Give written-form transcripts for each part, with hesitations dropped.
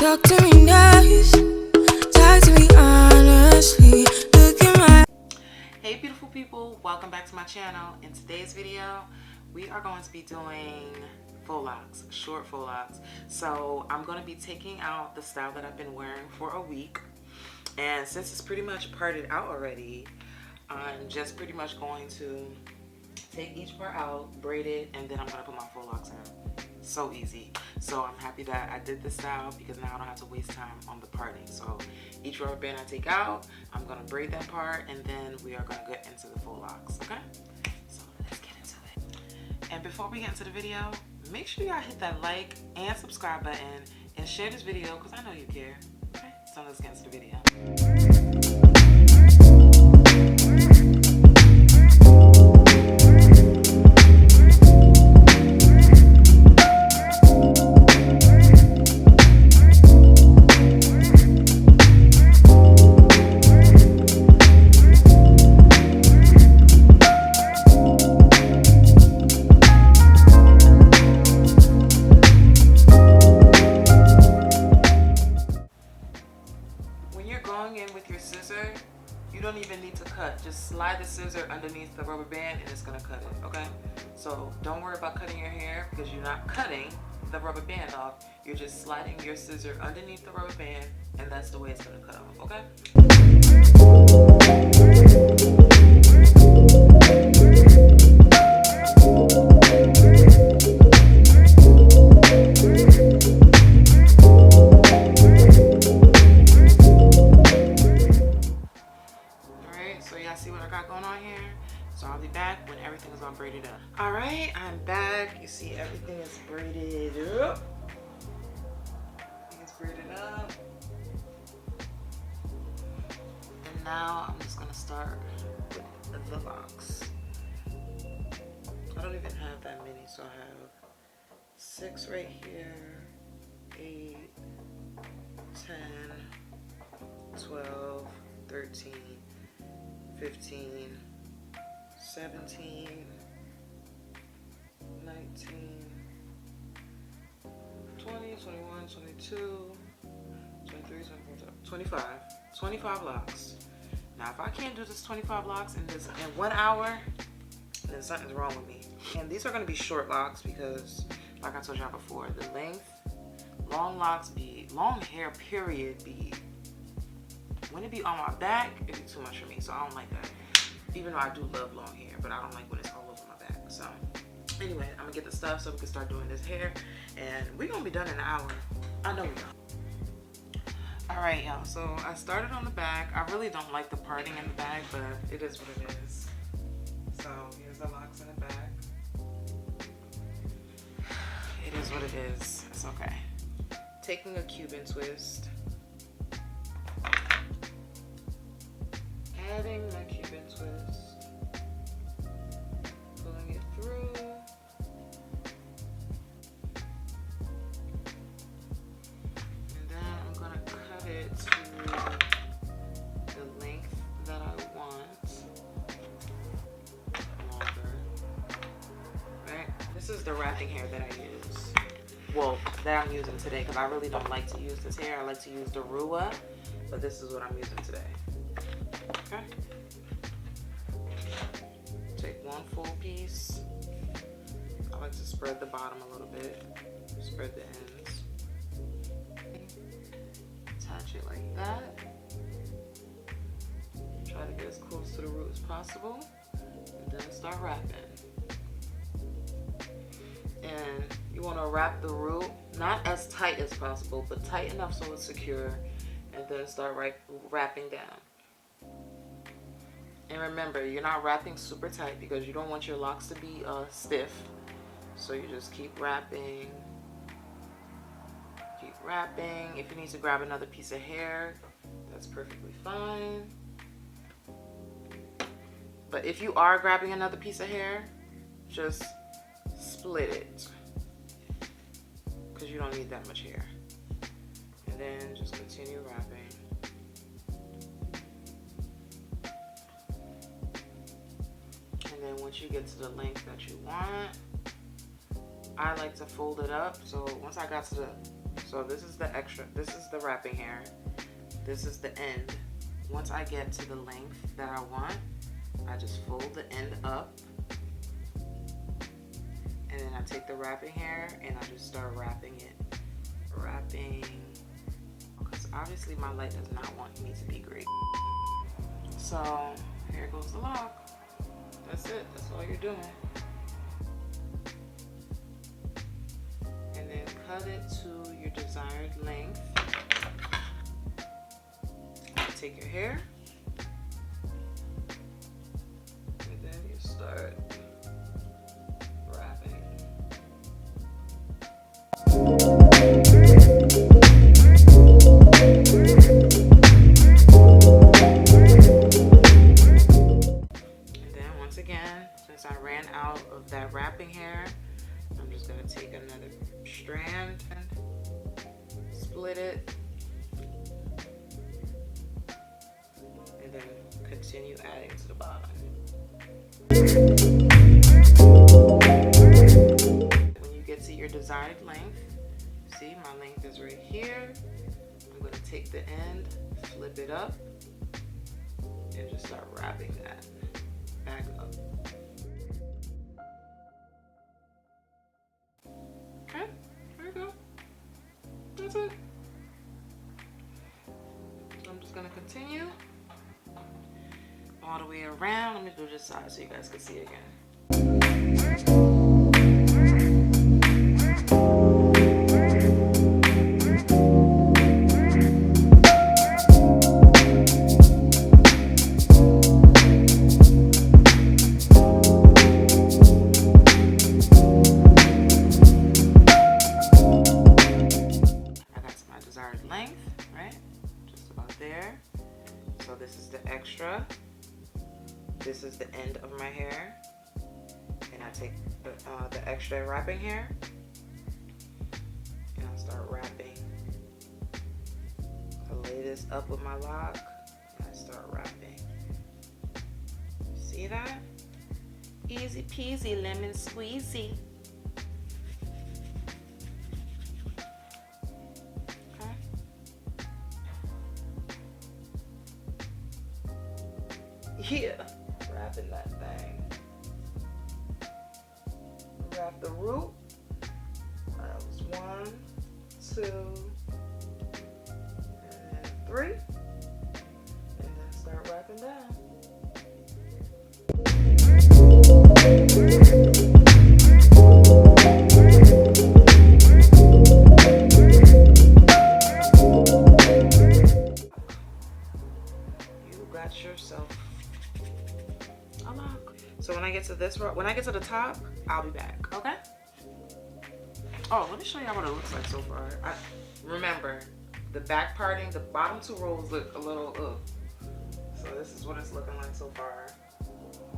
Talk to me nice, talk to me honestly. Look in my... Hey beautiful people, welcome back to my channel. In today's video, we are going to be doing faux locs, short faux locs. So I'm going to be taking out the style that I've been wearing for a week. And since it's pretty much parted out already, I'm just pretty much going to take each part out, braid it, and then I'm going to put my faux locs in. So easy. So I'm happy that I did this style because now I don't have to waste time on the parting. So each rubber band I take out, I'm going to braid that part, and then we are going to get into the faux locs, okay? So let's get into it. And before we get into the video, make sure y'all hit that like and subscribe button and share this video because I know you care. Okay, so let's get into the video. You don't even need to cut. Just slide the scissor underneath the rubber band and it's gonna cut it, okay? So don't worry about cutting your hair because you're not cutting the rubber band off. You're just sliding your scissor underneath the rubber band and that's the way it's gonna cut off, okay? See what I got going on here. So I'll be back when everything is all braided up. All right, I'm back. You see everything is braided up. Everything is braided up. And now I'm just gonna start with the locks. I don't even have that many, so I have 6 right here, 8, 10, 12, 13, 15, 17, 19, 20, 21, 22, 23, 24, 25. 25 locks. Now if I can't do this 25 locks in 1 hour, then something's wrong with me. And these are going to be short locks because, like I told y'all before, the length, long locks be, long hair period be, when it be on my back, it'd be too much for me, so I don't like that. Even though I do love long hair, but I don't like when it's all over my back. So anyway, I'm gonna get the stuff so we can start doing this hair, and we're gonna be done in an hour. I know we are. All right, y'all. So I started on the back. I really don't like the parting in the back, but it is what it is. So here's the locks in the back. It is what it is. It's okay. Taking a Cuban twist. Adding my Cuban twist, pulling it through, and then I'm going to cut it to the length that I want, longer, right? This is the wrapping hair that I use, well, that I'm using today because I really don't like to use this hair. I like to use the Rua, but this is what I'm using today. Okay. Take one full piece. I like to spread the bottom a little bit. Spread the ends. Attach it like that. Try to get as close to the root as possible. And then start wrapping. And you want to wrap the root not as tight as possible, but tight enough so it's secure. And then start wrapping down. And remember, you're not wrapping super tight because you don't want your locks to be stiff. So you just keep wrapping. Keep wrapping. If you need to grab another piece of hair, that's perfectly fine. But if you are grabbing another piece of hair, just split it. Because you don't need that much hair. And then just continue wrapping. And then once you get to the length that you want, I like to fold it up. So once I got to the So this is the extra, this is the wrapping hair. This is the end. Once I get to the length that I want, I just fold the end up. And then I take the wrapping hair and I just start wrapping it. Wrapping. Because obviously my light does not want me to be great. So here goes the lock. That's it. That's all you're doing. And then cut it to your desired length. Take your hair. And then you start wrapping. Again, since I ran out of that wrapping hair, I'm just going to take another strand and split it, and then continue adding to the bottom. When you get to your desired length, see my length is right here. I'm going to take the end, flip it up, and just start wrapping that back up. Okay, there you go. That's it. So I'm just gonna continue all the way around. Let me do this side so you guys can see again. Length, right? Just about there. So this is the extra. This is the end of my hair. And I take the extra wrapping hair and I start wrapping. I lay this up with my lock and I start wrapping. See that? Easy peasy lemon squeezy. Yeah, wrapping that thing. Wrap the root. That was 1, 2, and then 3. And then start wrapping down. You got yourself. So when I get to this row, when I get to the top, I'll be back, okay? Oh, let me show y'all what it looks like so far. Remember, the back parting, the bottom 2 rows look a little ugh. So this is what it's looking like so far.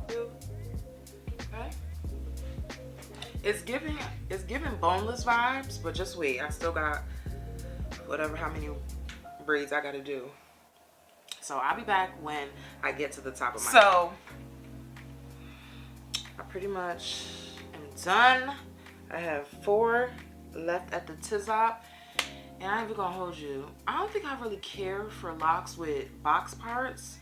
Okay? It's giving boneless vibes, but just wait. I still got how many braids I gotta do. So I'll be back when I get to the top of my head. I pretty much am done. I have 4 left at the top, and I ain't even gonna hold you. I don't think I really care for locks with box parts,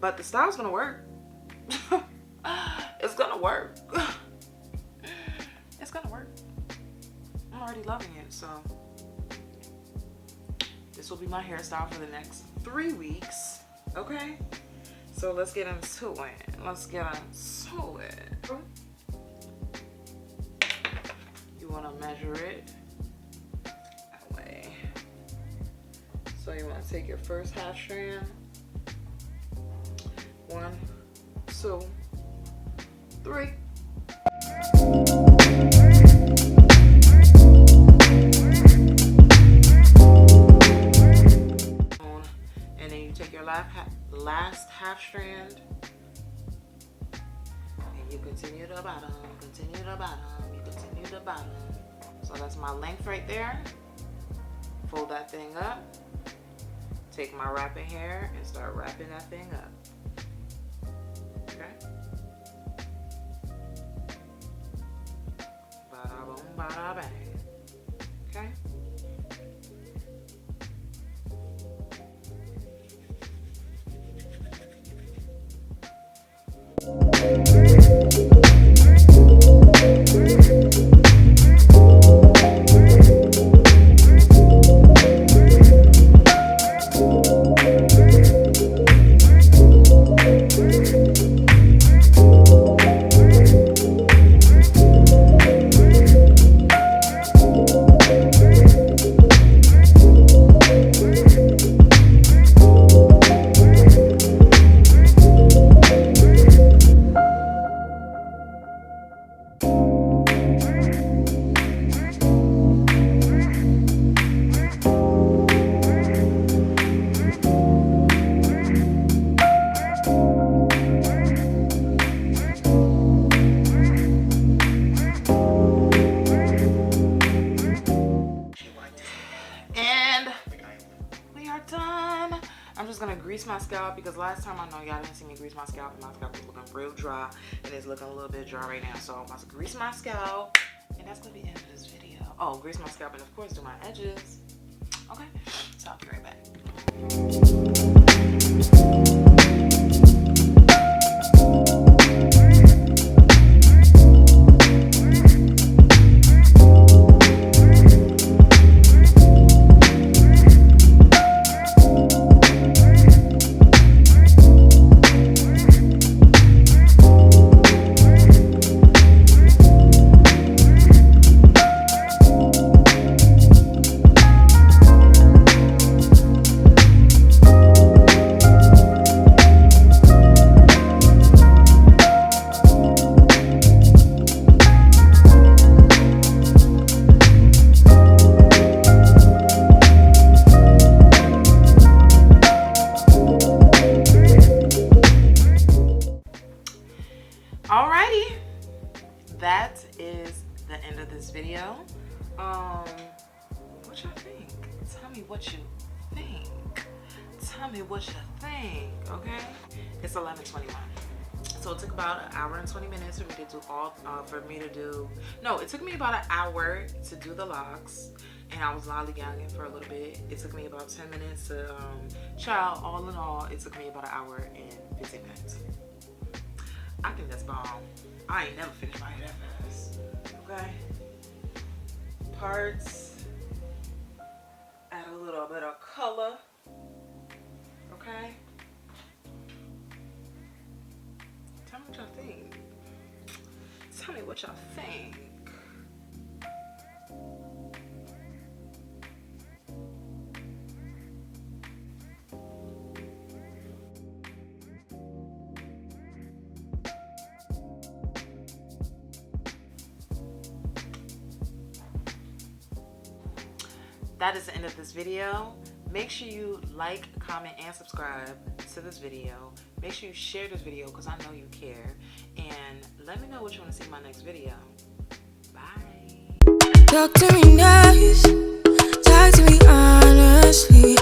but the style's gonna work. It's gonna work. It's gonna work. I'm already loving it, so this will be my hairstyle for the next 3 weeks. Okay? So let's get into it. Let's get into it. You want to measure it that way. So you want to take your first half strand. 1, 2, 3. And then you take your last half strand and you continue to bottom, continue to bottom, you continue to bottom. So that's my length right there. Fold that thing up, take my wrapping hair and start wrapping that thing up. Okay? Bada boom, bada bang. I'm just gonna grease my scalp because last time I know y'all didn't see me grease my scalp and my scalp was looking real dry and it's looking a little bit dry right now. So I'm about to grease my scalp and that's gonna be the end of this video. Oh, grease my scalp and of course do my edges. Okay, so I'll be right back. Alrighty, that is the end of this video. What y'all think? Tell me what you think. Tell me what you think, okay? It's 11:21. So it took about an hour and 20 minutes for me to do it took me about an hour to do the locks, and I was lollygagging for a little bit. It took me about 10 minutes to child, all in all, it took me about an hour and 15 minutes. I think that's bomb. I ain't never finished my hair that fast. Okay. Parts. Add a little bit of color. Okay. Tell me what y'all think. Tell me what y'all think. That is the end of this video. Make sure you like, comment, and subscribe to this video. Make sure you share this video because I know you care. And let me know what you want to see in my next video. Bye. Talk to me nice, talk to me honestly.